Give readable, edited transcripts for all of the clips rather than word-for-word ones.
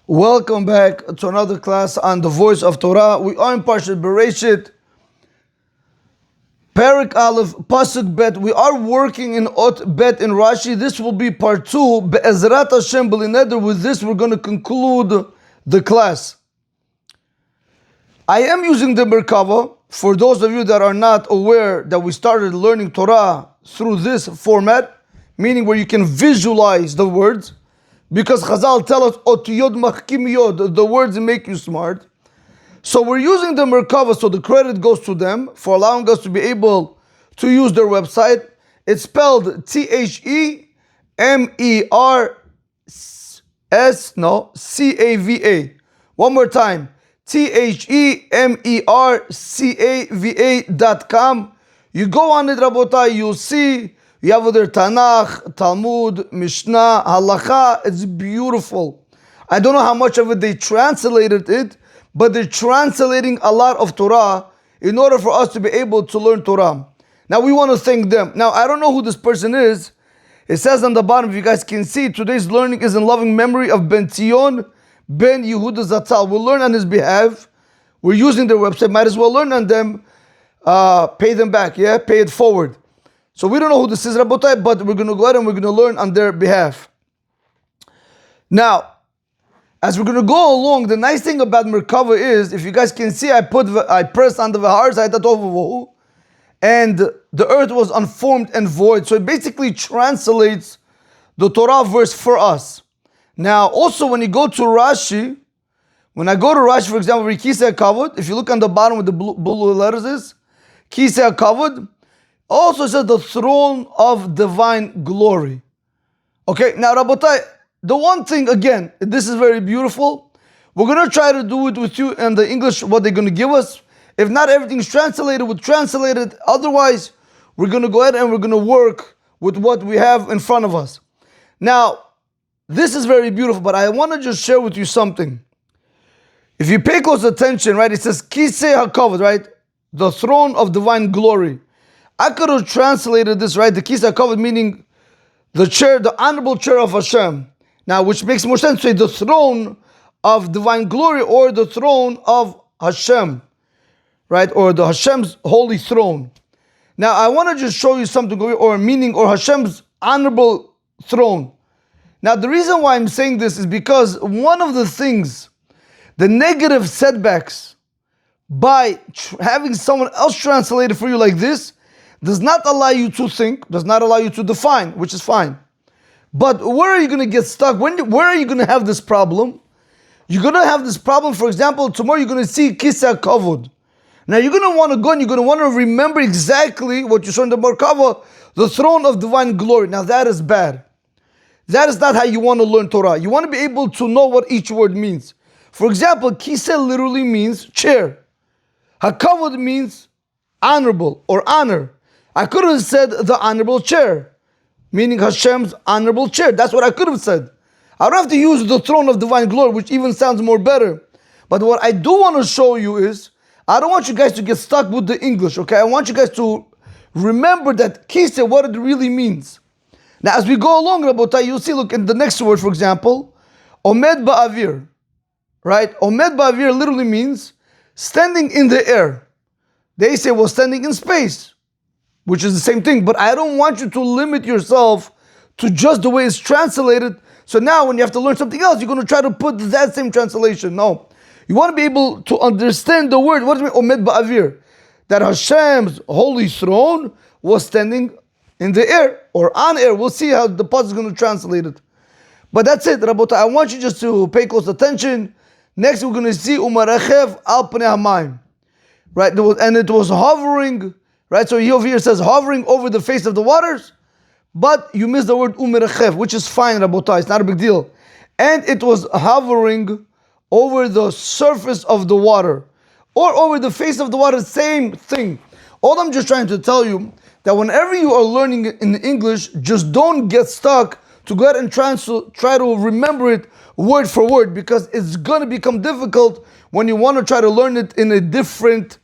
Welcome back to another class on the Voice of Torah. We are in Parshat Bereshit, Perek Aleph, pasuk Bet. We are working in Ot Bet in Rashi. This will be part 2. Be'ezrat Hashem b'lineder. With this, we're going to conclude the class. I am using the Merkava. For those of you that are not aware that we started learning Torah through this format, meaning where you can visualize the words. Because Chazal tell us, Otiyod machkim yod, the words make you smart. So we're using the Merkava, so the credit goes to them for allowing us to be able to use their website. It's spelled Cava. One more time, ThemerCava.com. You go on it, Rabotai, you'll see. You have their Tanakh, Talmud, Mishnah, Halacha. It's beautiful. I don't know how much of it they translated it, but they're translating a lot of Torah in order for us to be able to learn Torah. Now we want to thank them. Now I don't know who this person is. It says on the bottom, if you guys can see, today's learning is in loving memory of Ben Tzion Ben Yehuda Zatzal. We'll learn on his behalf. We're using their website. Might as well learn on them. Pay them back. Yeah, pay it forward. So we don't know who this is, Rabotai, but we're going to go ahead and we're going to learn on their behalf. Now, as we're going to go along, the nice thing about Merkava is, if you guys can see, I pressed on the Vahar Zaytatov, and the earth was unformed and void. So it basically translates the Torah verse for us. Now, also when you go to Rashi, when I go to Rashi, for example, Kisei Kavod, if you look on the bottom with the blue letters is, Kisei Kavod, also says the throne of divine glory. Okay, now Rabotai, the one thing again, this is very beautiful. We're going to try to do it with you in the English, what they're going to give us. If not everything's translated, we'll translate it. Otherwise, we're going to go ahead and we're going to work with what we have in front of us. Now, this is very beautiful, but I want to just share with you something. If you pay close attention, right, it says Kisei HaKavod, right? The throne of divine glory. I could have translated this, right? The Kisei HaKavod meaning the chair, the honorable chair of Hashem. Now, which makes more sense to say the throne of divine glory or the throne of Hashem, right? Or the Hashem's holy throne. Now, I want to just show you something, or meaning, or Hashem's honorable throne. Now, the reason why I'm saying this is because one of the things, the negative setbacks by having someone else translate it for you like this, does not allow you to think, does not allow you to define, which is fine. But where are you going to get stuck? Where are you going to have this problem? You're going to have this problem, for example, tomorrow you're going to see Kisei Kavod. Now you're going to want to go and you're going to want to remember exactly what you saw in the Merkava, the throne of divine glory. Now that is bad. That is not how you want to learn Torah. You want to be able to know what each word means. For example, Kisei literally means chair. HaKavod means honorable or honor. I could have said the honorable chair, meaning Hashem's honorable chair. That's what I could have said. I don't have to use the throne of divine glory, which even sounds more better. But what I do want to show you is, I don't want you guys to get stuck with the English, okay? I want you guys to remember that Kisei, what it really means. Now, as we go along, Rabotai, you'll see, look, in the next word, for example, Omed Ba'avir, right? Omed Ba'avir literally means standing in the air. They say, well, standing in space, which is the same thing, but I don't want you to limit yourself to just the way it's translated. So now when you have to learn something else, you're going to try to put that same translation. No. You want to be able to understand the word. What does it mean, Omed Ba'avir? That Hashem's holy throne was standing in the air or on air. We'll see how the pasuk is going to translate it. But that's it, Rabotai. I want you just to pay close attention. Next, we're going to see Umarachev al Pnei Hamayim. Right? And it was hovering. Right, so over here says hovering over the face of the waters, but you missed the word umerchev, which is fine, Rabotai, it's not a big deal. And it was hovering over the surface of the water, or over the face of the water, same thing. All I'm just trying to tell you, that whenever you are learning in English, just don't get stuck to go ahead and try to remember it word for word, because it's going to become difficult when you want to try to learn it in a different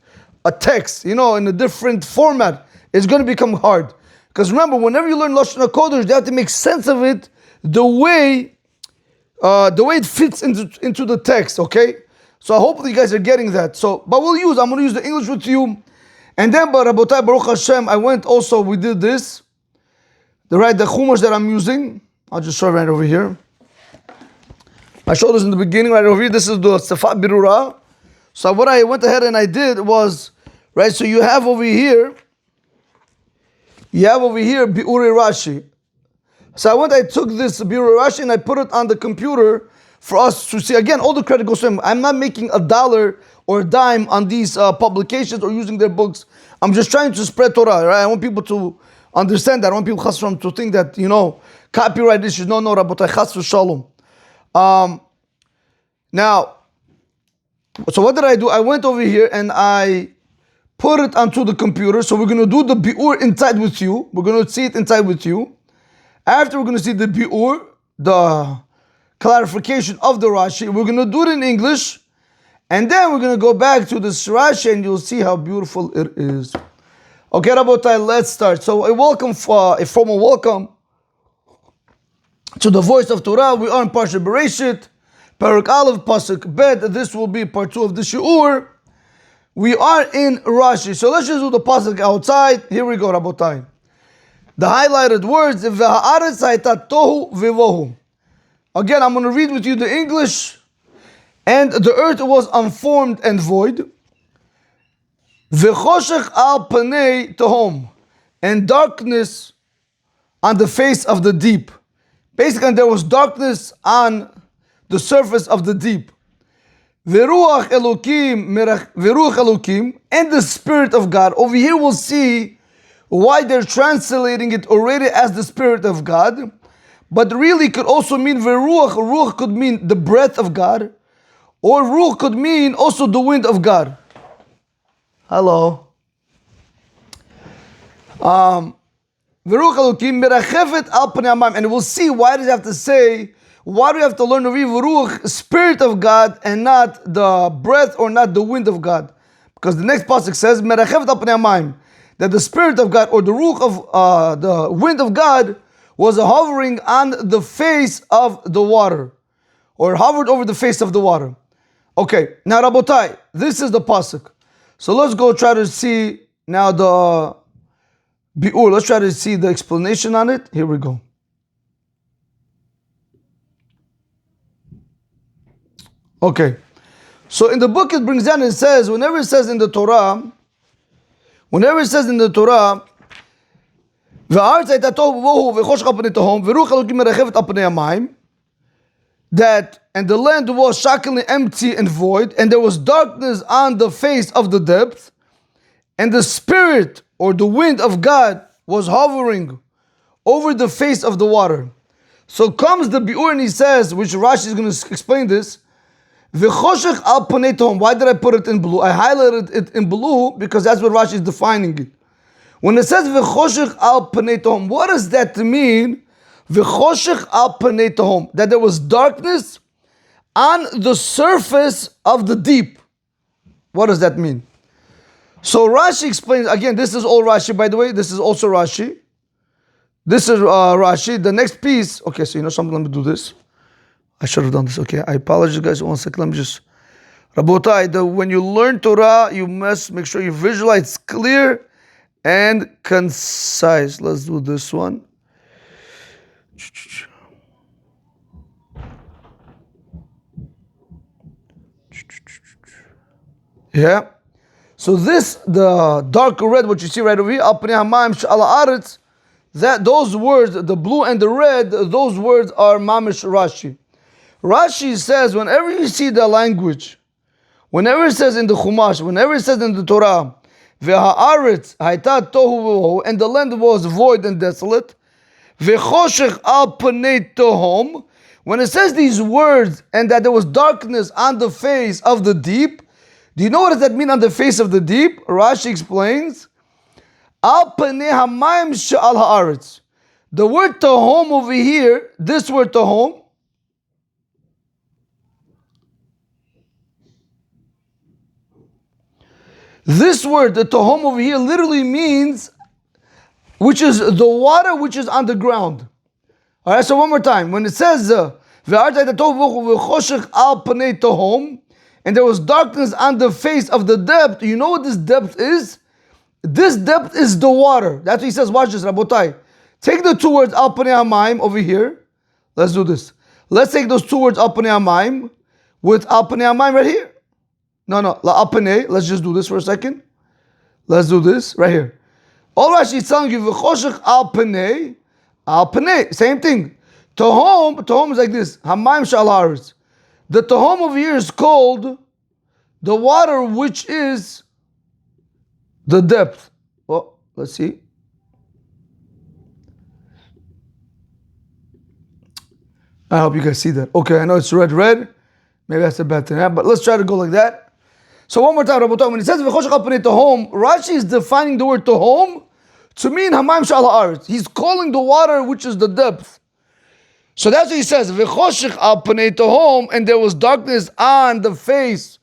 text, in a different format. It's going to become hard. Because remember, whenever you learn Lashon HaKodesh, you have to make sense of it the way the way it fits into the text, okay? So hopefully you guys are getting that. So, but I'm going to use the English with you. And then, but Rabotai, Baruch Hashem, we did this. The Chumash that I'm using, I'll just show it right over here. I showed this in the beginning right over here. This is the Safat Birura. So what I went ahead and I did was, right, so you have over here Bi'uri Rashi. So I took this Bi'uri Rashi and I put it on the computer for us to see. Again, all the credit goes to him. I'm not making $1 or a dime on these publications or using their books. I'm just trying to spread Torah, right? I want people to understand that. I want people to think that, copyright issues. No, Rabbatai, chas v'shalom. Now, so what did I do? I went over here and I put it onto the computer. So we're going to do the bi'ur inside with you. We're going to see it inside with you. After we're going to see the bi'ur, the clarification of the Rashi, we're going to do it in English. And then we're going to go back to this Rashi and you'll see how beautiful it is. Okay, Rabotai, let's start. So a formal welcome to the Voice of Torah. We are in Parsha Bereshit, Perek Aleph, pasuk Bet. This will be part 2 of the Shi'ur. We are in Rashi. So let's just do the pasuk outside. Here we go, Rabotai. The highlighted words, V'ha'aretz hayta tohu v'vohu. Again, I'm going to read with you the English. And the earth was unformed and void. V'choshech al panei tehom. And darkness on the face of the deep. Basically, there was darkness on the surface of the deep. V'ruach Elokim, and the Spirit of God. Over here we'll see why they're translating it already as the Spirit of God. But really could also mean V'ruach. Ruach could mean the breath of God. Or Ruach could mean also the wind of God. Hello. And we'll see why does it have to say, why do we have to learn to read Ruach, Spirit of God, and not the breath or not the wind of God? Because the next pasuk says, that the Spirit of God or the Ruach of the wind of God was hovering on the face of the water, or hovered over the face of the water. Okay, now Rabotai, this is the pasuk. So let's go try to see now the bi'ur. Let's try to see the explanation on it. Here we go. Okay, so in the book it brings down, it says, whenever it says in the Torah, that, and the land was shockingly empty and void, and there was darkness on the face of the depth, and the Spirit or the wind of God was hovering over the face of the water. So comes the bi'ur and he says, which Rashi is going to explain this, V'choshech al panei tehom. Why did I put it in blue? I highlighted it in blue because that's what Rashi is defining it. When it says V'choshech al panei tehom, what does that mean? V'choshech al panei tehom, that there was darkness on the surface of the deep. What does that mean? So Rashi explains, again, this is all Rashi, by the way. This is also Rashi. This is Rashi. The next piece, okay, so you know something, let me do this. I should have done this, okay? I apologize, guys. 1 second, let me just... Rabotai, when you learn Torah, you must make sure you visualize clear and concise. Let's do this one. Yeah. So this, the dark red, what you see right over here, that those words, the blue and the red, those words are mamish Rashi. Rashi says, whenever you see the language, whenever it says in the Chumash, whenever it says in the Torah, V'ha'aretz hayta tohu v'vohu, and the land was void and desolate, V'choshech al panei tehom, when it says these words, and that there was darkness on the face of the deep, do you know what does that mean on the face of the deep? Rashi explains, Al panei hamayim she'al ha'aretz. The word tehom over here, this word tehom, this word, the tehom over here, literally means, which is the water which is on the ground. All right, so one more time. When it says, And there was darkness on the face of the depth. You know what this depth is? This depth is the water. That's what he says. Watch this, Rabotai. Take the two words al panei hamayim over here. Let's do this. Let's take those two words al panei hamayim with al panei hamayim right here. No, al panei. Let's just do this for a second. Let's do this right here. All Rashi is telling you v'choshech al panei, same thing. Tohom is like this. Hamayim shal haaretz. The tohom over here is called the water which is the depth. Well, let's see. I hope you guys see that. Okay, I know it's red. Maybe that's a bad thing, but let's try to go like that. So one more time, Rabotai. When it says v'choshech al panei tohom, Rashi is defining the word tohom to mean hamayim shal haaretz. He's calling the water which is the depth. So that's what he says, v'choshech al panei tohom, and there was darkness on the face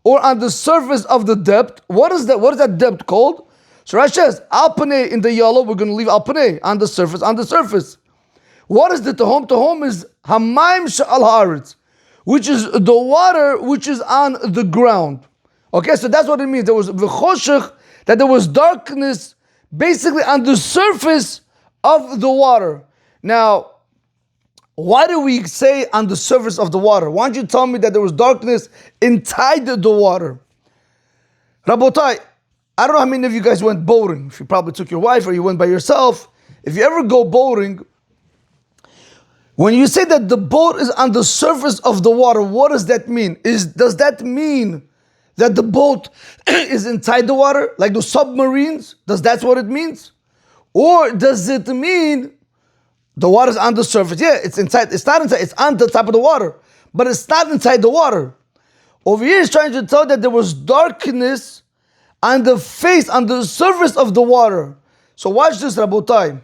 or on the surface of the depth. What is that? What is that depth called? So Rashi says, al panei in the yellow, we're going to leave al panei on the surface. What is the tohom? Tohom is hamayim shal haaretz, which is the water which is on the ground. Okay, so that's what it means. There was v'choshech, that there was darkness basically on the surface of the water. Now, why do we say on the surface of the water? Why don't you tell me that there was darkness inside the water? Rabotai, I don't know how many of you guys went boating. If you probably took your wife or you went by yourself. If you ever go boating, when you say that the boat is on the surface of the water, what does that mean? Does that mean that the boat is inside the water, like the submarines? That's what it means? Or does it mean the water is on the surface? Yeah, it's inside. It's not inside. It's on the top of the water, but it's not inside the water. Over here, he's trying to tell that there was darkness on the face, on the surface of the water. So watch this, Rabotai.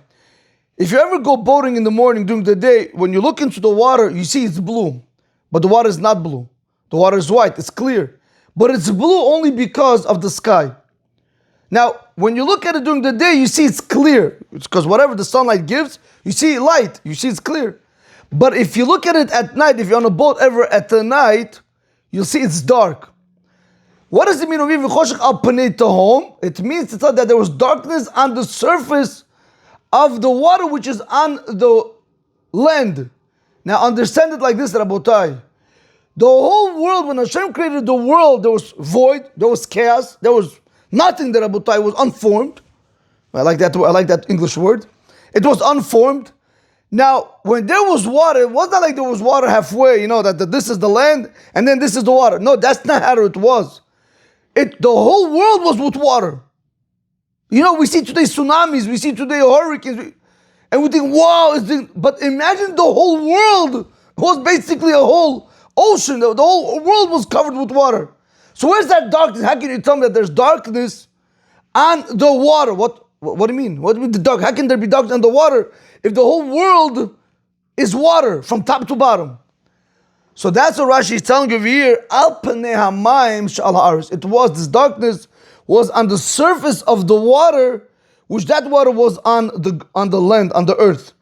If you ever go boating in the morning during the day, when you look into the water, you see it's blue, but the water is not blue. The water is white. It's clear, but it's blue only because of the sky. Now, when you look at it during the day, you see it's clear. It's because whatever the sunlight gives, you see light. You see it's clear. But if you look at it at night, if you're on a boat ever at the night, you'll see it's dark. What does it mean? It means to tell that there was darkness on the surface of the water which is on the land. Now understand it like this, Rabotai. The whole world, when Hashem created the world, there was void, there was chaos, there was nothing that Rabotai was unformed. I like that English word. It was unformed. Now, when there was water, it wasn't like there was water halfway, that this is the land and then this is the water. No, that's not how it was. The whole world was with water. We see today tsunamis, we see today hurricanes, and we think, wow, but imagine the whole world was basically a whole ocean. The whole world was covered with water. So where's that darkness? How can you tell me that there's darkness on the water? What do you mean? What do you mean the dark? How can there be darkness on the water if the whole world is water from top to bottom? So that's what Rashi is telling you over here. Al panei hamayim shal haaretz. It was, this darkness was on the surface of the water, which that water was on the land, on the earth.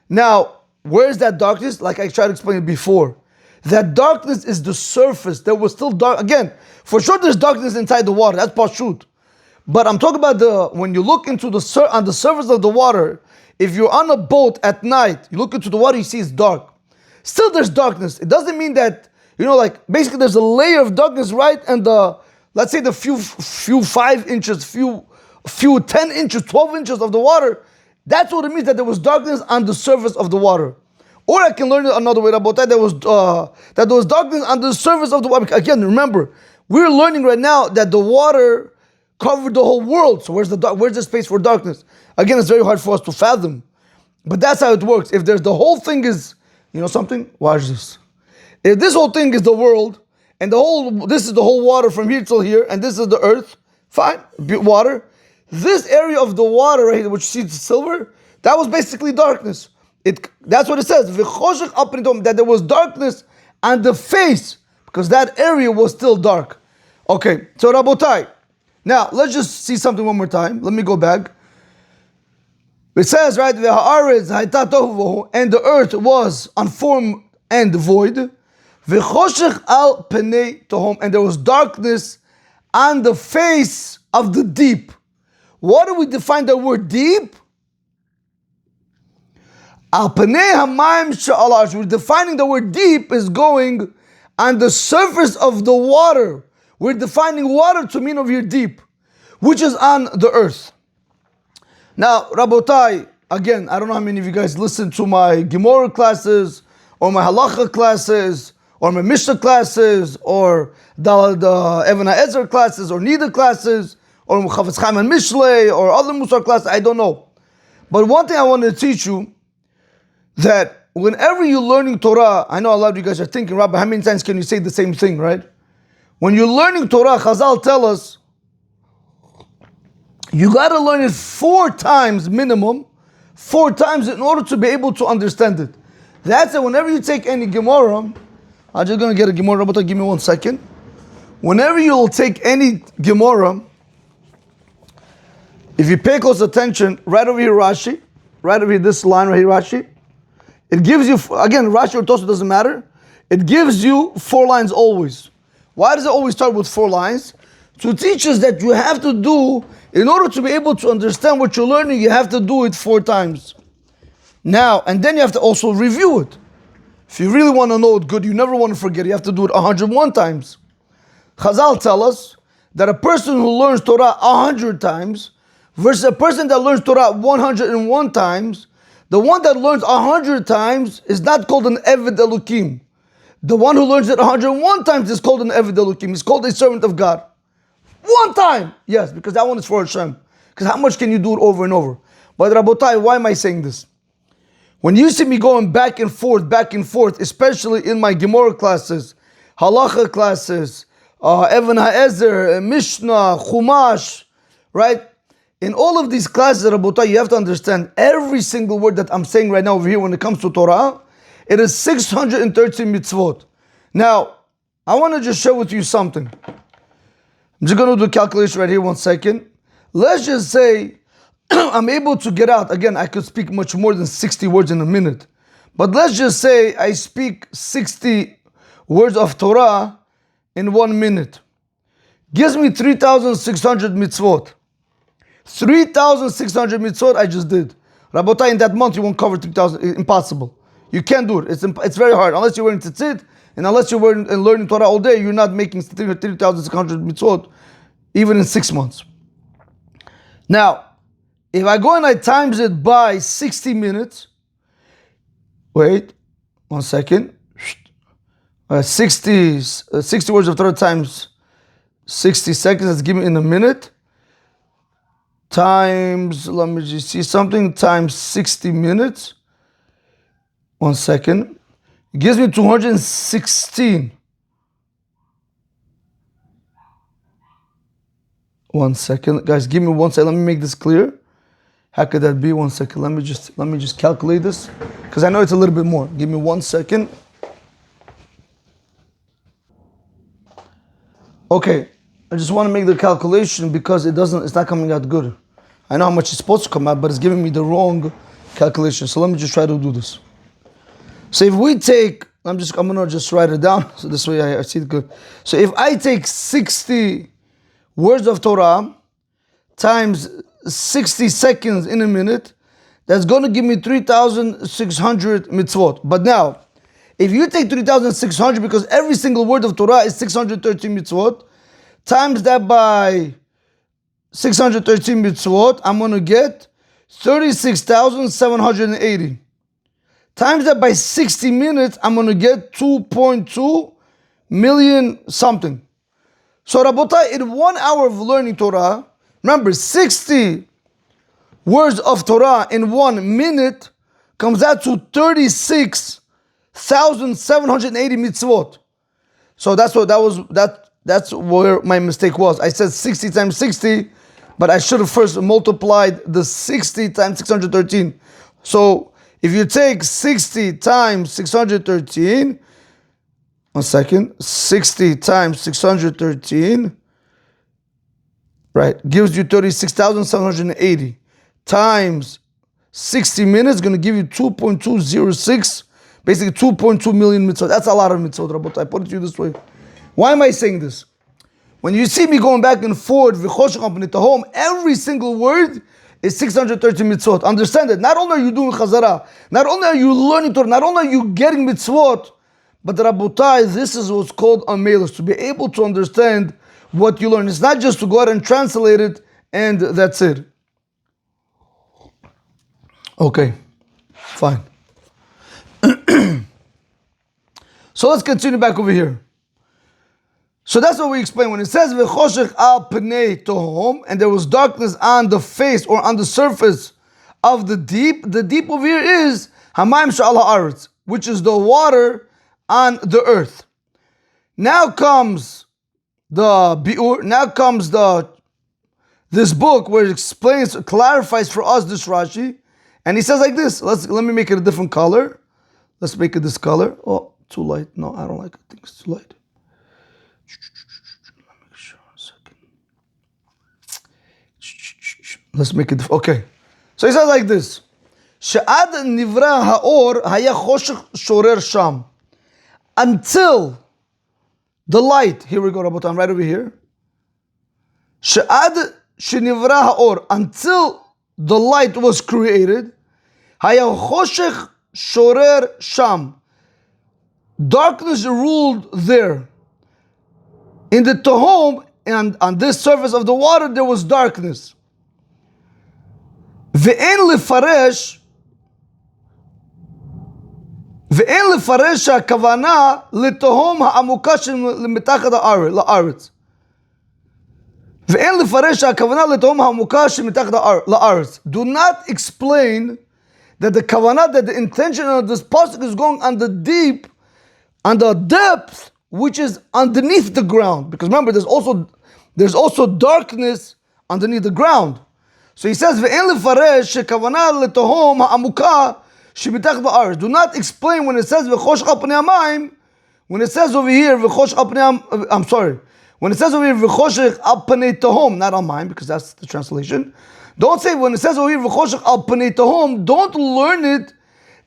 Now, where is that darkness? Like I tried to explain it before. That darkness is the surface. There was still dark. Again, for sure there's darkness inside the water. That's pashut. But I'm talking about when you look into on the surface of the water, if you're on a boat at night, you look into the water, you see it's dark. Still there's darkness. It doesn't mean that, basically there's a layer of darkness, right? And let's say the few 5 inches, few 10 inches, 12 inches of the water, that's what it means that there was darkness on the surface of the water. Or I can learn it another way about that. There was darkness on the surface of the water. Again, remember, we're learning right now that the water covered the whole world. So where's the space for darkness? Again, it's very hard for us to fathom. But that's how it works. If there's the whole thing is, something? Watch this. If this whole thing is the world, and this is the whole water from here till here, and this is the earth, fine, water. This area of the water right here, which you see the silver, that was basically darkness. That's what it says. That there was darkness on the face, because that area was still dark. Okay, so Rabotai. Now, let's just see something one more time. Let me go back. It says, right, and the earth was unformed and void. V'choshech al penei tohom, and there was darkness on the face of the deep. What do we define the word deep? Al penei hamayim she'al arsh. We're defining the word deep is going on the surface of the water. We're defining water to mean over here deep, which is on the earth. Now, Rabotai, again, I don't know how many of you guys listen to my Gemara classes, or my Halacha classes, or my Mishnah classes, or the Even HaEzer classes, or Nida classes, or Chavetz Chaim and Mishlei, or other Musar classes, I don't know. But one thing I want to teach you, that whenever you're learning Torah, I know a lot of you guys are thinking, Rabbi, how many times can you say the same thing, right? When you're learning Torah, Chazal tell us, you got to learn it 4 times minimum, 4 times in order to be able to understand it. That's it. Whenever you take any Gemara, I'm just going to get a Gemara, Rabbi, give me 1 second. Whenever you'll take any Gemara, if you pay close attention, right over here Rashi, right over here, this line right here Rashi, it gives you, again, Rashi or Tosfos doesn't matter, it gives you 4 lines always. Why does it always start with 4 lines? To teach us that you have to do, in order to be able to understand what you're learning, you have to do it 4 times. Now, and then you have to also review it. If you really want to know it good, you never want to forget, you have to do it 101 times. Chazal tell us that a person who learns Torah 100 times versus a person that learns Torah 101 times, the one that learns 100 times is not called an Eved Elokim. The one who learns it 101 times is called an Eved Elokim. He's called a servant of God. 1 time! Yes, because that one is for Hashem. Because how much can you do it over and over? But Rabotai, why am I saying this? When you see me going back and forth, especially in my Gemara classes, Halacha classes, Even HaEzer, Mishnah, Chumash, right? In all of these classes, Rabotai, you have to understand every single word that I'm saying right now over here when it comes to Torah, it is 613 mitzvot. Now, I want to just share with you something. I'm just going to do a calculation right here, 1 second. Let's just say I'm able to get out. Again, I could speak much more than 60 words in a minute. But let's just say I speak 60 words of Torah in 1 minute. Gives me 3,600 mitzvot. 3,600 mitzvot I just did. Rabotai, in that month you won't cover 3,000. Impossible. You can't do it. It's very hard. Unless you're wearing tzitzit, and unless you're learning Torah all day, you're not making 3,600 mitzvot, even in 6 months. Now, if I go and I times it by 60 minutes, wait, 1 second, 60 words of Torah times 60 seconds, that's given in a minute, times, let me just see something, times 60 minutes, 1 second, it gives me 216. 1 second, guys, give me 1 second, let me make this clear. How could that be? 1 second, let me just calculate this, because I know it's a little bit more. Give me 1 second. Okay, I just want to make the calculation because it's not coming out good. I know how much it's supposed to come out, but it's giving me the wrong calculation. So let me just try to do this. So if we take, I'm gonna just write it down, so this way I see it good. So if I take 60 words of Torah times 60 seconds in a minute, that's going to give me 3,600 mitzvot. But now, if you take 3,600, because every single word of Torah is 613 mitzvot, times that by 613 mitzvot, I'm going to get 36,780. Times that by 60 minutes, I'm going to get 2.2 million something. So Rabotai, in 1 hour of learning Torah, remember 60 words of Torah in 1 minute comes out to 36,780 mitzvot. So that's where my mistake was. I said 60 times 60, but I should have first multiplied the 60 times 613. So if you take 60 times 613, 1 second, 60 times 613, right, gives you 36,780 times 60 minutes, going to give you 2.206 Basically 2.2 million mitzvot. That's a lot of mitzvot, Rabotai. I put it to you this way. Why am I saying this? When you see me going back and forth, every single word is 613 mitzvot. Understand it. Not only are you doing chazara, not only are you learning Torah, not only are you getting mitzvot, but Rabotai, this is what's called a melech, to be able to understand what you learn. It's not just to go out and translate it and that's it. Okay, fine. So let's continue back over here. So that's what we explain. When it says v'choshech al pnei tohom, and there was darkness on the face or on the surface of the deep over here is hamayim she'al ha'aretz, which is the water on the earth. Now comes the biur. Now comes this book where it explains, clarifies for us this Rashi, and he says like this. Let me make it a different color. Let's make it this color. Oh, too light. No, I don't like it. I think it's too light. Let's make it, okay. So he says like this. She'ad nivra ha'or haya choshech shorer sham. Until the light, here we go, Rabotan, right over here. She'ad shenivra ha'or, until the light was created, haya choshech shorer sham. Darkness ruled there. In the tohom, and on this surface of the water, there was darkness. ואין לפרש הכוונה לתהום העמוקה שמתחת לארץ. ואין לפרש הכוונה לתהום העמוקה שמתחת לארץ. Do not explain that the kavanah, that the intention of this pasuk is going on the deep, on the depth, which is underneath the ground. Because remember, there's also darkness underneath the ground. So he says, "Ve'en lefaresh shekavana letohom ha'amuka shemitach ba'aretz." Do not explain when it says "v'chosh al pnei hamayim." When it says over here "v'chosh al pnei," I'm sorry. When it says over here "v'chosh al pnei tohom," not al mayim, because that's the translation. Don't say when it says over here "v'chosh al pnei tohom." Don't learn it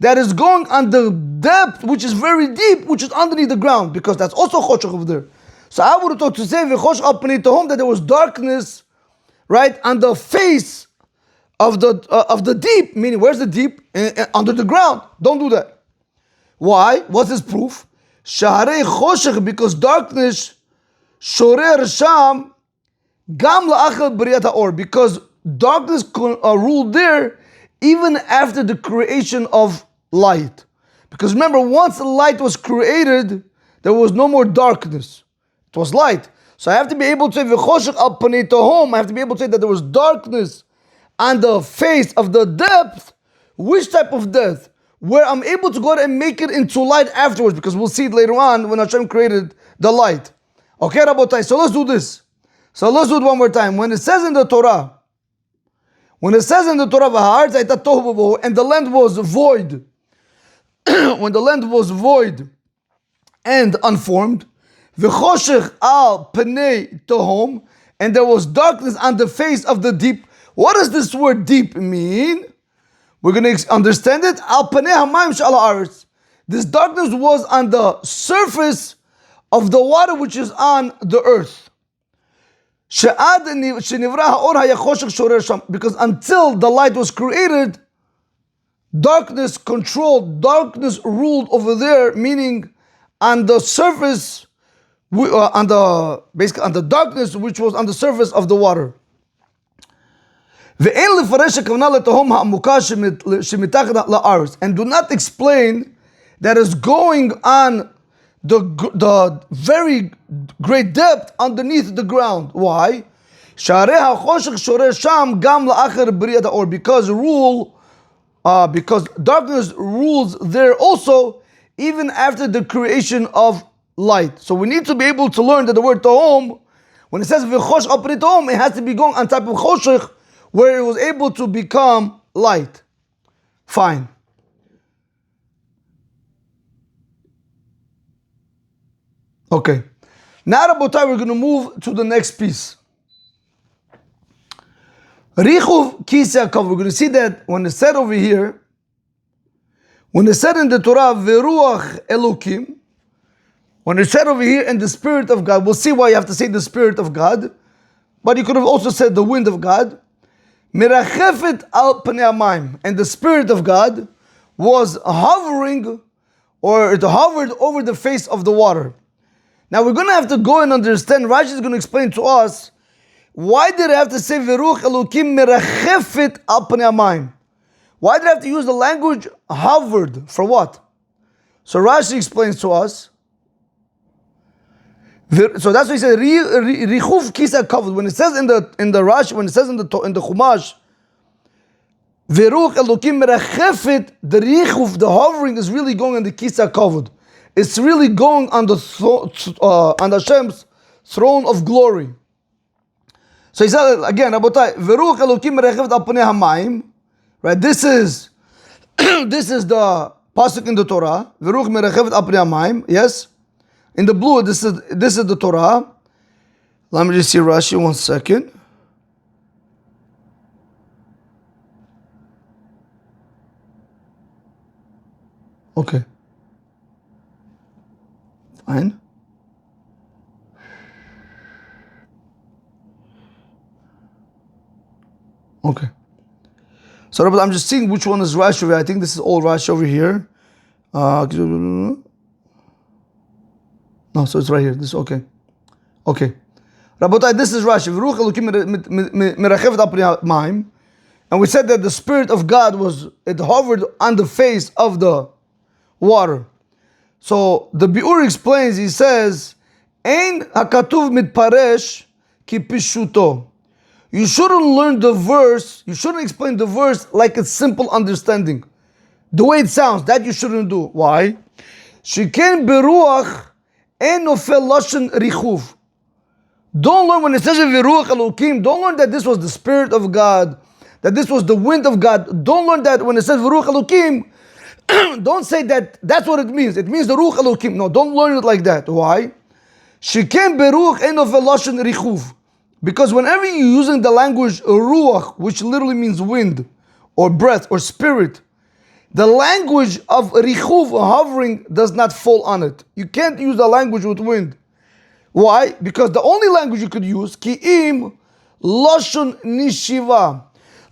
that is going on the depth, which is very deep, which is underneath the ground, because that's also choshech over there. So I would have thought to say "v'chosh al pnei tohom" that there was darkness, right, on the face of the deep, meaning where's the deep? Under the ground. Don't do that. Why? What's his proof? Shaharei choshech, because darkness, shorer sham, gam la'achal b'riyat ha'or, because darkness ruled there even after the creation of light. Because remember, once the light was created, there was no more darkness. It was light. So I have to be able to say v'choshech al panei tohom. I have to be able to say that there was darkness on the face of the depth. Which type of depth? Where I'm able to go and make it into light afterwards, because we'll see it later on when Hashem created the light. Okay, Rabotai, so let's do this. So let's do it one more time. When it says in the Torah, and the land was void, when the land was void and unformed, v'choshech al pnei tohom, and there was darkness on the face of the deep. What does this word deep mean? We're going to understand it. Al panei hamayim she'al ha'aretz. This darkness was on the surface of the water which is on the earth. Because until the light was created, darkness controlled, darkness ruled over there, meaning on the surface, basically on the darkness which was on the surface of the water. And do not explain that is going on the very great depth underneath the ground. Why? Because darkness rules there also, even after the creation of light. So we need to be able to learn that the word tohom, when it says v'chosh al pnei tohom, it has to be going on type of choshech, where it was able to become light. Fine. Okay. Now, Rabotai, we're going to move to the next piece. Richuv kisei hakavod. We're going to see that when it's said over here, When it said in the Torah, Veruach Elokim, when it said over here, in the Spirit of God, we'll see why you have to say the Spirit of God, but you could have also said the wind of God. Mirachefet al pnei hamayim, and the Spirit of God was hovering, or it hovered over the face of the water. Now we're going to have to go and understand, Rashi is going to explain to us, why did I have to say Veruach Elokim mirachefet al pnei hamayim? Why did I have to use the language hovered? For what? So Rashi explains to us. So that's why he said Richuf Kisa covered. When it says in the Rashi, when it says in the Chumash, Veruach Elokim merachefet, the Richuf, the hovering is really going on the Kisa covered. It's really going on the on Hashem's throne of glory. So he said again, Rabotai, Veruach Elokim merachefet al panei hamayim. Right, this is the pasuk in the Torah. Veruach merachefet al panei hamayim. Yes. In the blue, this is the Torah. Let me just see Rashi 1 second. Okay. Fine. Okay. So I'm just seeing which one is Rashi over here. I think this is all Rashi over here. No, so it's right here. This is okay. Okay. Rabotai, this is Rashi. And we said that the Spirit of God it hovered on the face of the water. So the Biur explains, he says, Ein hakatuv mitparesh ki pishuto. You shouldn't learn the verse, you shouldn't explain the verse like it's simple understanding. The way it sounds, that you shouldn't do. Why? Shiken beruach en nofel lashon richuv. Don't learn when it says Veruach Elokim, don't learn that this was the Spirit of God, that this was the wind of God. Don't learn that when it says Veruach Elokim, don't say that that's what it means. It means the Ruach Elokim. No, don't learn it like that. Why? Shiken beruach en nofel lashon richuv. Because whenever you're using the language ruach, which literally means wind, or breath, or spirit, the language of richuv, hovering, does not fall on it. You can't use the language with wind. Why? Because the only language you could use, ki'im lashon nishiva.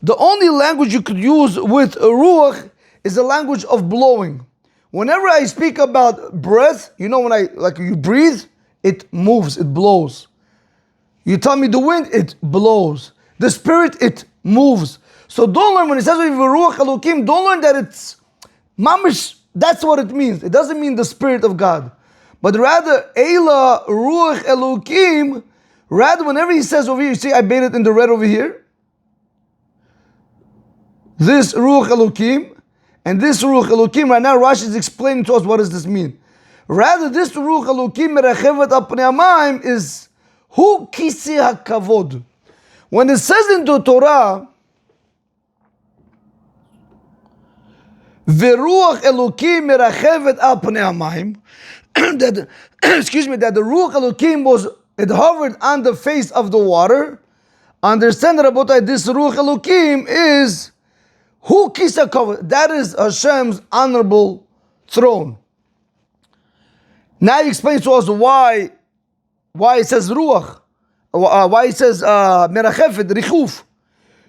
The only language you could use with ruach is the language of blowing. Whenever I speak about breath, you know when you breathe, it moves, it blows. You tell me the wind, it blows. The spirit, it moves. So don't learn when it says Veruach Elokim, don't learn that it's mamish, that's what it means. It doesn't mean the Spirit of God. But rather, Eila Ruach Elokim, rather whenever he says over here, you see I made it in the red over here. This Ruach Elokim, and this Ruach Elokim, right now Rashi is explaining to us what does this mean. Rather, this Ruach Elokim merachevet al pnei hamayim is Hu kisi hakavod. When it says in the Torah, Veruach Elokim merachevet al pnei hamayim, that that the Ruach Elokim it hovered on the face of the water. Understand, Rabotai, this Ruach Elokim is Hu kisi hakavod. That is Hashem's honorable throne. Now he explains to us why it says ruach, why it says merachefet, richuf.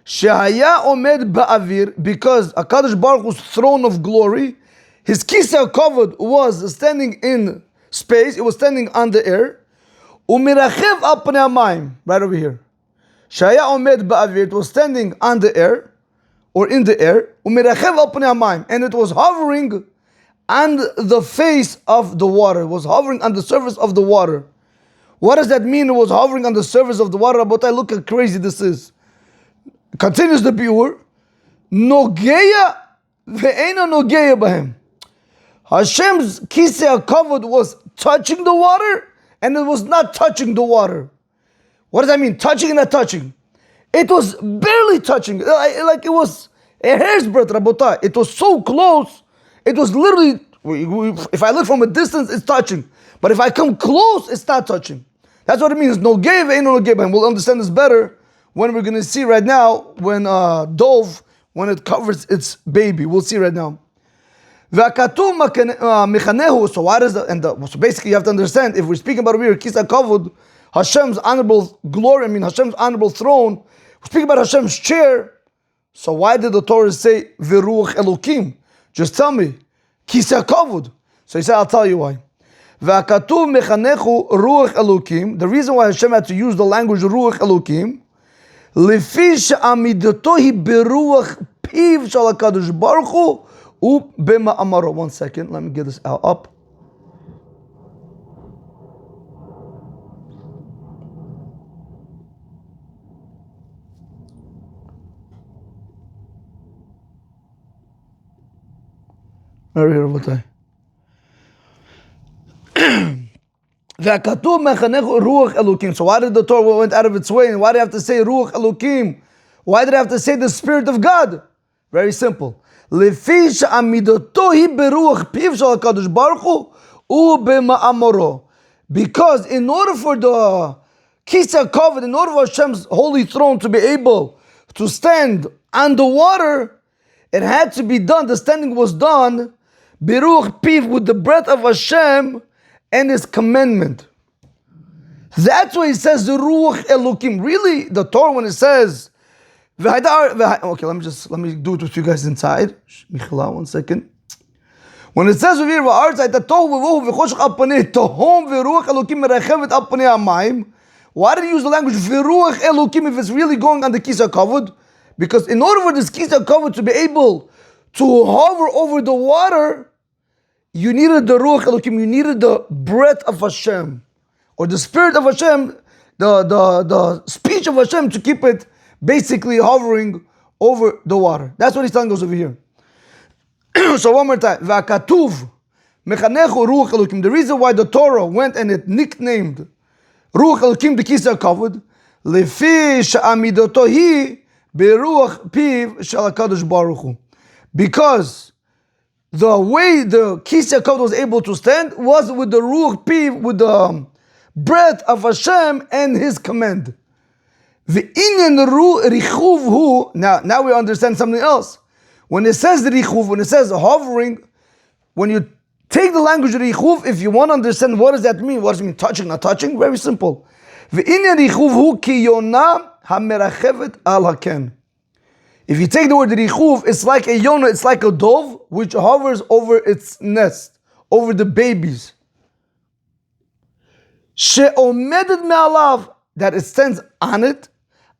Shehaya omed ba'avir, because HaKadosh Baruch Hu's throne of glory, his kisa covered was standing in space, it was standing on the air. Umirachev al pnei hamayim, right over here. Shehaya omed ba'avir, it was standing on the air, or in the air. Umirachev al pnei hamayim, and it was hovering on the face of the water, it was hovering on the surface of the water. What does that mean? It was hovering on the surface of the water. Rabotai, look how crazy this is. Continues the biur. Nogeya ve'ena nogeya b'hem. Hashem's kisei covered was touching the water, and it was not touching the water. What does that mean? Touching and not touching. It was barely touching. Like it was a hair's breadth, Rabotai. It was so close. It was literally, if I look from a distance, it's touching. But if I come close, it's not touching. That's what it means. No gave, ain't no give. And we'll understand this better when we're going to see right now when dove, when it covers its baby. We'll see right now. So why does so basically you have to understand, if we're speaking about over here, Kisa Kavod, Hashem's honorable glory, Hashem's honorable throne, we're speaking about Hashem's chair. So why did the Torah say Viruach Elokim? Just tell me. Kisa Kavod. So he said, I'll tell you why. The reason why Hashem had to use the language Ruach Elokim, Lefish Amidatohi Beruach Piv Shalakadosh Baruch Hu Bema Amaro. 1 second, let me get this out up. Very here, Rabotai. So why did the Torah went out of its way? And why did it have to say Ruach Elokim? Why did it have to say the Spirit of God? Very simple. Because in order for the Kisa Kavod, in order for Hashem's holy throne to be able to stand on the water, it had to be done, the standing was done, Beruach Piv, with the breath of Hashem and His commandment. That's why He says the Ruach Elokim. Really, the Torah, when it says, okay, let me do it with you guys inside. 1 second. When it says over here, why did He use the language Viruach Elokim if it's really going on the Kisa Kavod? Because in order for this Kisa Kavod to be able to hover over the water, you needed the Ruach Elokim, you needed the breath of Hashem, or the Spirit of Hashem, the speech of Hashem, to keep it basically hovering over the water. That's what He's telling us over here. So one more time. V'akatuv mechanechu Ruach Elokim. The reason why the Torah went and it nicknamed Ruach Elokim the Kisa Kavod, lefi she'amidoto hi beruach piv shel HaKadosh Baruch Hu. Because the way the Kisa Kavod was able to stand was with the Ruach Piv, with the breath of Hashem and His command. Now we understand something else. When it says richuv, when it says hovering, when you take the language richuv, if you want to understand what does that mean, what does it mean, touching, not touching? Very simple. If you take the word richuv, it's like a yonah, it's like a dove which hovers over its nest, over the babies. She'omedet me'alav, that it stands on it.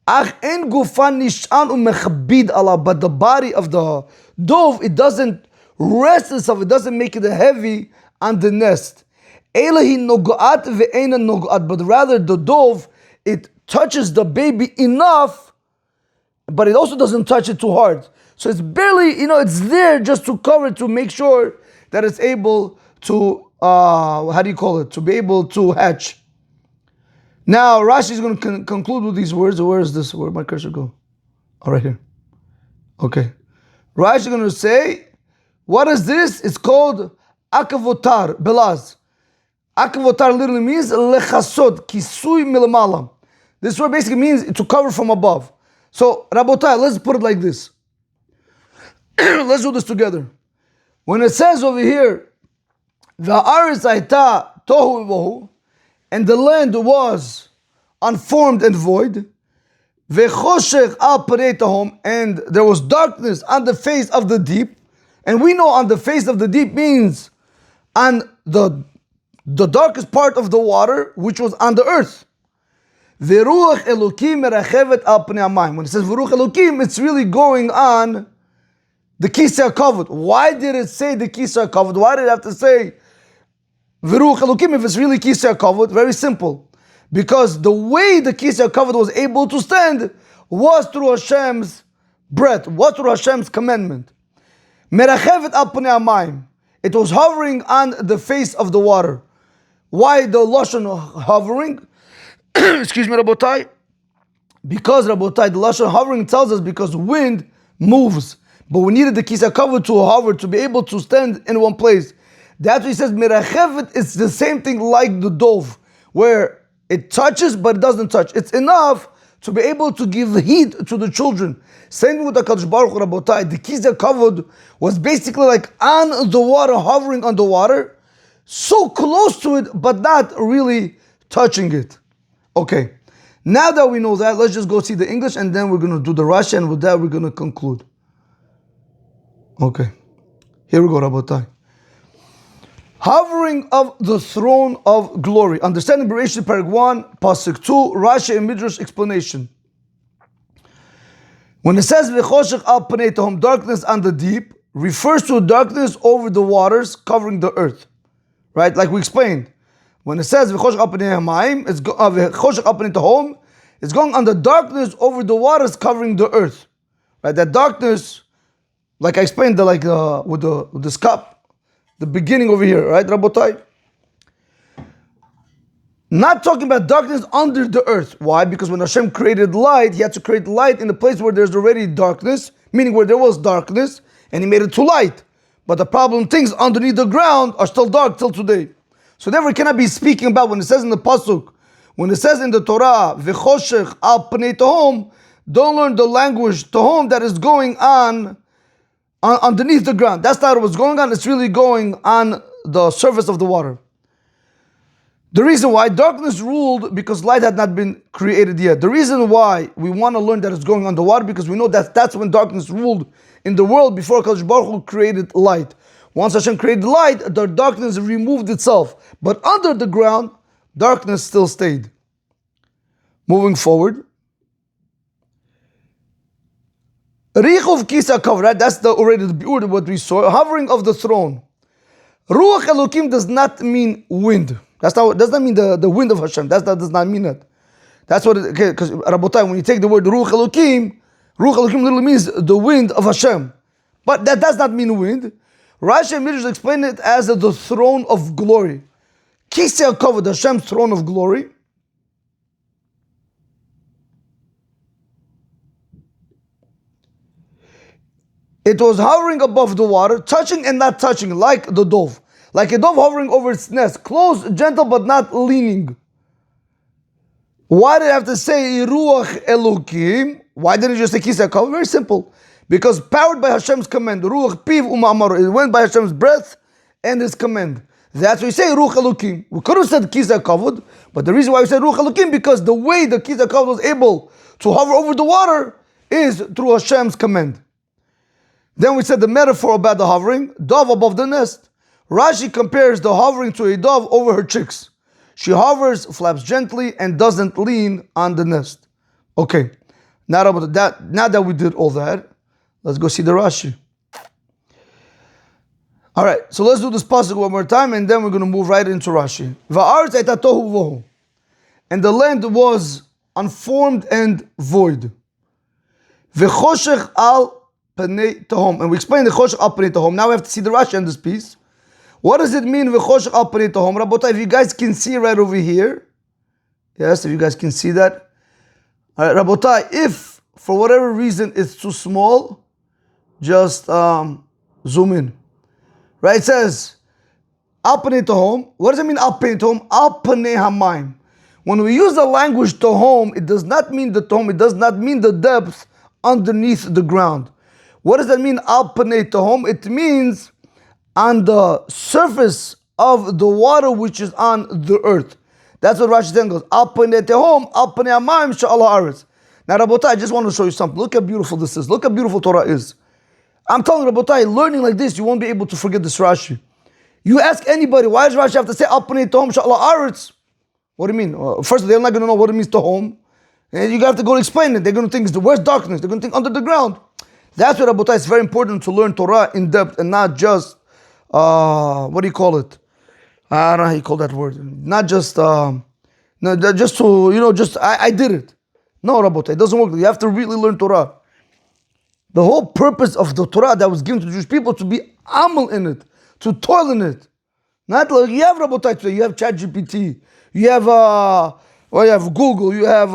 Ach en gufan nish'an u'mechabid alav, but the body of the dove, it doesn't rest itself, it doesn't make it heavy on the nest. Elahi nogat ve'ena nogat, but rather the dove, it touches the baby enough, but it also doesn't touch it too hard. So it's barely, it's there just to cover it, to make sure that it's able to, to be able to hatch. Now, Rashi is going to conclude with these words. Where is this? Where did my cursor go? Oh, right here. Okay. Rashi is going to say, what is this? It's called akavotar, belaz. Akavotar literally means lechasod, kisui milamala. This word basically means to cover from above. So, Rabotai, let's put it like this. Let's do this together. When it says over here, Va'aretz hayta tohu v'vohu, and the land was unformed and void, Ve'choshech al parei tahom, and there was darkness on the face of the deep. And we know on the face of the deep means on the darkest part of the water, which was on the earth. Ve'ruach Elokim merachevet al pnei hamayim. When it says Ve'ruach Elokim, it's really going on the Kisa Kavod. Why did it say the Kisa Kavod? Why did it have to say Ve'ruach Elokim if it's really Kisa Kavod? Very simple. Because the way the Kisa Kavod was able to stand was through Hashem's breath, was through Hashem's commandment. Merachevet al pnei hamayim. It was hovering on the face of the water. Why the Lashon hovering? Excuse me, Rabotai. Because, Rabotai, the Lashon hovering tells us because wind moves. But we needed the Kisa Kavod to hover, to be able to stand in one place. That's what he says, Merachevet, it's the same thing like the dove, where it touches but it doesn't touch. It's enough to be able to give heed to the children. Same with the Kadosh Baruch Hu, Rabotai. The Kisei Kavod was basically like on the water, hovering on the water, so close to it, but not really touching it. Okay, now that we know that, let's just go see the English, and then we're going to do the Rashi, and with that we're going to conclude. Okay, here we go, Rabotai. Hovering of the throne of glory. Understanding Bereshit Perek 1, pasuk 2, Rashi and Midrash explanation. When it says V'choshech al panei tehom, darkness on the deep, refers to darkness over the waters covering the earth. Right? Like we explained. When it says V'choshech al panei hamayim, V'choshech al panei tehom, it's going on the darkness over the waters covering the earth. Right? That darkness, like I explained, with this cup, the beginning over here, right, Rabotai? Not talking about darkness under the earth. Why? Because when Hashem created light, He had to create light in a place where there's already darkness, meaning where there was darkness, and He made it to light. But the problem, things underneath the ground are still dark till today. So therefore, it cannot be speaking about, when it says in the pasuk, when it says in the Torah, V'choshech al panei tehom, don't learn the language tehom that is going on underneath the ground. That's not what's going on. It's really going on the surface of the water. The reason why darkness ruled, because light had not been created yet. The reason why we want to learn that it's going on the water, because we know that that's when darkness ruled in the world before Kadosh Baruch Hu created light. Once Hashem created light, the darkness removed itself. But under the ground, darkness still stayed. Moving forward. Richuv Kisei Kavod, right? That's already the beauty of what we saw. Hovering of the throne. Ruach Elokim does not mean wind. Does not mean the wind of Hashem. That does not mean it. That's what it, because Rabotai, when you take the word Ruach Elokim literally means the wind of Hashem. But that does not mean wind. Rashi and Midrash explain it as the throne of glory. Kisei Kavod, Hashem's throne of glory. It was hovering above the water, touching and not touching, like the dove. Like a dove hovering over its nest, close, gentle, but not leaning. Why did I have to say Ruach Elokim? Why didn't you just say Kisei Kavod? Very simple. Because powered by Hashem's command, Ruach Piv Uma'amaro, it went by Hashem's breath and His command. That's why we say Ruach Elokim. We could have said Kisei Kavod, but the reason why we said Ruach Elokim, because the way the Kisei Kavod was able to hover over the water is through Hashem's command. Then we said the metaphor about the hovering, dove above the nest. Rashi compares the hovering to a dove over her chicks. She hovers, flaps gently, and doesn't lean on the nest. Okay, now that we did all that, let's go see the Rashi. All right, so let's do this pasuk one more time, and then we're going to move right into Rashi. Va'aretz hayta tohu vohu, and the land was unformed and void. V'choshech al panei tehom, and we explained the choshech al panei tehom. Now we have to see the Rashi on this piece. What does it mean v'choshech al panei tehom? Rabotai, if you guys can see right over here, yes, if you guys can see that. All right, Rabotai, if for whatever reason it's too small, just zoom in. Right, it says al panei tehom. What does it mean al panei tehom? Al panei hamayim. When we use the language tehom, it does not mean the tehom. It does not mean the depth underneath the ground. What does that mean, al panei tehom? It means on the surface of the water which is on the earth. That's what Rashi then goes, al panei tehom, al panei hamayim she'al haaretz. Now, Rabotai, I just want to show you something. Look how beautiful this is. Look how beautiful Torah is. I'm telling you, Rabotai, learning like this, you won't be able to forget this Rashi. You ask anybody, why does Rashi have to say al panei tehom she'al haaretz? What do you mean? First, they're not going to know what it means tehom. And you have to go explain it. They're going to think, where's darkness? They're going to think under the ground. That's why, Rabotai, it's very important to learn Torah in depth and not just, what do you call it? I don't know how you call that word. Not just, no, just to, I did it. No, Rabotai, it doesn't work. You have to really learn Torah. The whole purpose of the Torah that was given to the Jewish people to be amal in it, to toil in it. Not like, you have Rabotai today, you have ChatGPT, you have, you have Google, you have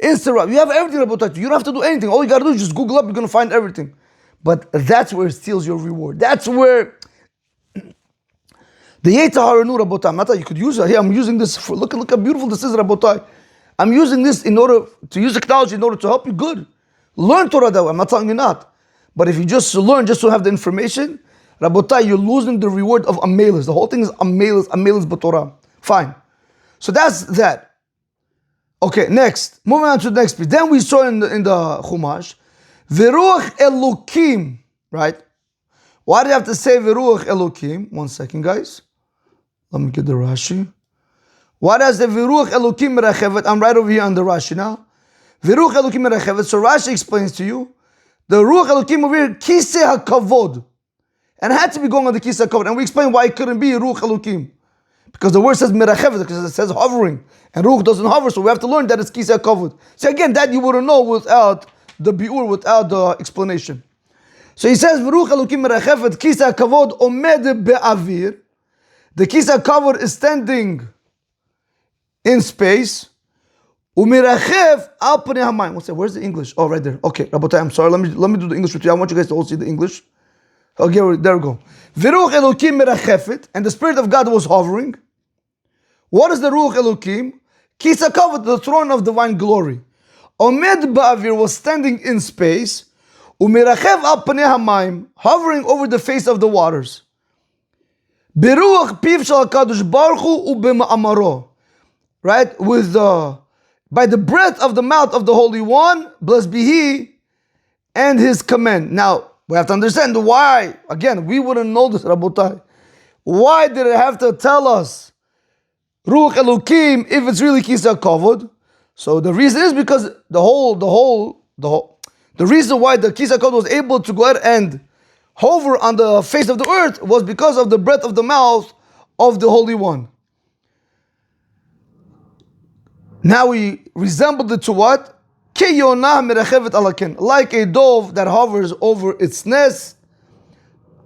Instagram, you have everything about that. You don't have to do anything. All you got to do is just Google up, you're going to find everything. But that's where it steals your reward. That's where the Yetzer Hara Rabotai, you could use it. Here, I'm using this. Look how beautiful this is, Rabotai. I'm using this in order to use technology in order to help you. Good. Learn Torah that way. I'm not telling you not. But if you just learn just to have the information, Rabotai, you're losing the reward of amelis. The whole thing is amelis b'Torah. Fine. So that's that. Okay, next. Moving on to the next piece. Then we saw in the Chumash, Veruach Elokim, right? Why do you have to say Veruach Elokim? 1 second, guys. Let me get the Rashi. Why does the Veruach Elokim Merachevet? I'm right over here on the Rashi now. Veruach Elokim Merachevet. So Rashi explains to you, the Ruach Elokim over here, Kiseh HaKavod. And it had to be going on the Kiseh HaKavod. And we explain why it couldn't be Ruach Elokim. Because the word says Merachevet, because it says hovering. And Ruach doesn't hover, so we have to learn that it's Kiseh HaKavod. So again, that you wouldn't know without the biur, without the explanation. So he says, Veruach Elokim Merachevet, Kiseh HaKavod Omed Be'avir. The Kiseh HaKavod is standing in space. Umirachev al panei hamayim. What's that? Where's the English? Oh, right there. Okay, Rabotai, I'm sorry. Let me do the English with you. I want you guys to all see the English. Okay, there we go. Veruach Elokim mirachefet, and the Spirit of God was hovering. What is the Ruach Elokim? Kiseh HaKavod, the throne of divine glory. Omed ba'avir was standing in space. Umirachev al panei hamayim, hovering over the face of the waters. Beruach piv shel HaKadosh Baruch Hu ubema'amaro. Right? By the breath of the mouth of the Holy One, blessed be He, and His command. Now, we have to understand why. Again, we wouldn't know this, Rabotai. Why did it have to tell us Ruach Elokim if it's really Kiseh HaKavod? So the reason is because the reason why the Kiseh HaKavod was able to go ahead and hover on the face of the earth was because of the breath of the mouth of the Holy One. Now we resembled it to what? Like a dove that hovers over its nest.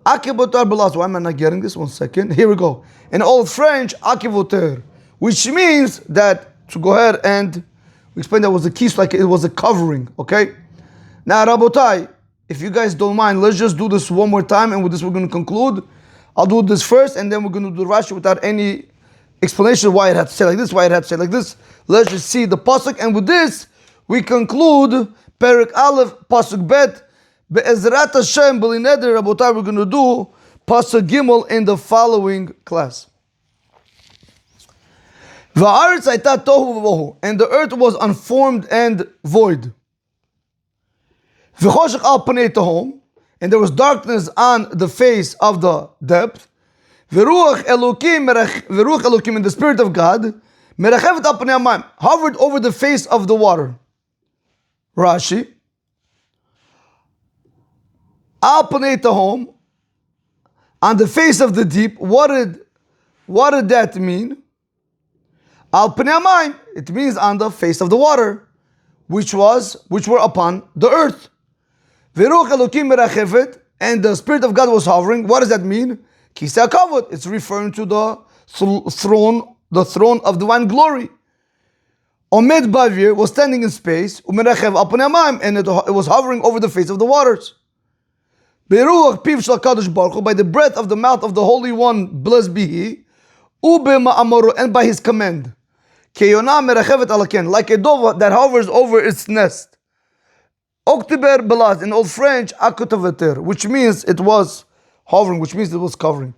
Why am I not getting this? 1 second. Here we go. In Old French, akivoter, which means that, to go ahead and explain, that was a kiss, like it was a covering. Okay? Now, Rabotai, if you guys don't mind, let's just do this one more time, and with this we're going to conclude. I'll do this first, and then we're going to do the Rashi without any explanation why it had to say like this, why it had to say like this. Let's just see the pasuk, and with this we conclude Perek Aleph, pasuk Bet. Be'ezrat Hashem, B'li Neder, Rabotai, we're going to do pasuk Gimel in the following class. Va'aretz hayta tohu v'vohu, and the earth was unformed and void. V'choshech al panei tehom, and there was darkness on the face of the depth. Veruach Elokim, in the Spirit of God, merachevet al panei hamayim, hovered over the face of the water. Rashi, al panei tehom, on the face of the deep. What did that mean? Al panei hamayim, it means on the face of the water, which were upon the earth. Veruach Elokim merachevet, and the Spirit of God was hovering. What does that mean? Kiseh HaKavod. It's referring to the throne of divine glory. Omed ba'avir was standing in space. Umerachev al panei hamayim, and it was hovering over the face of the waters. Beruach piv shel HaKadosh Baruch Hu, by the breath of the mouth of the Holy One, blessed be He. Ubema'amaro, and by His command. Keyona merachevet alaken, like a dove that hovers over its nest. Oktiber belaz, in Old French, akutaveter, which means it was hovering, which means it was covering.